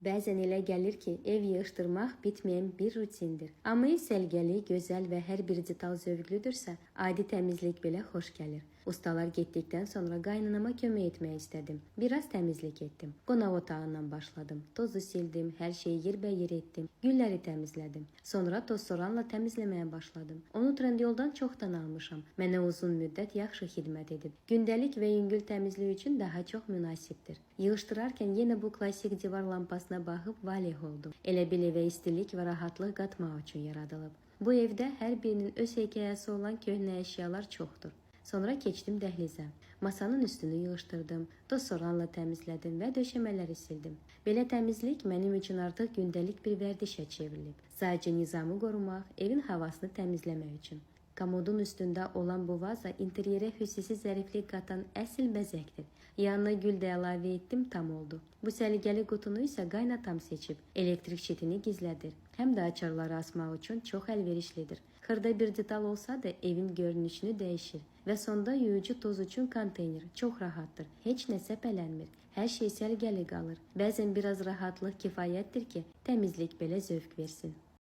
Bəzən elə gəlir ki, ev yığışdırmaq bitməyən bir rutindir. Amma ev səlqəli, gözəl və hər bir detal zövqlüdürsə, adi təmizlik belə xoş gəlir. Ustalar getdikdən sonra qaynanama kömək etmək istədim. Biraz təmizlik etdim. Qonaq otağından başladım. Tozu sildim, hər şeyi yerbəyer etdim. Gülləri təmizlədim. Sonra tozsoranla təmizləməyə başladım. Onu Trendyoldan çoxdan almışam. Mənə uzun müddət yaxşı xidmət edib. Gündəlik və yüngül təmizlik üçün daha çox münasibdir. Yığışdırarkən yenə bu klassik divar lampasına baxıb valeh oldum. Elə bil evə istilik və rahatlıq qatmaq üçün yaradılıb. Bu evdə hər birinin öz hekayəsi olan köhnə əşyalar çoxdur. Sonra keçdim dəhlizə. Masanın üstünü yığışdırdım, tozsoranla təmizlədim və döşəmələri sildim. Belə təmizlik mənim üçün artıq gündəlik bir vərdişə çevrilib. Sadəcə nizamı qorumaq, evin havasını təmizləmək üçün. Komodun üstündə olan bu vaza interyerə xüsusi zəriflik qatan əsl bəzəkdir. Yanına gül də əlavə etdim, tam oldu. Bu səliqəli qutunu isə qaynatam seçib. Elektrik şitini gizlədir. Həm də açarları asmaq üçün çox əlverişlidir. Xırda bir detal olsa da evin görünüşünü dəyişir. Və sonda yuyucu toz üçün konteyner çox rahatdır. Heç nə səpələnmir. Hər şey səliqəli qalır. Bəzən biraz rahatlıq kifayətdir ki, təmizlik belə zövq versin.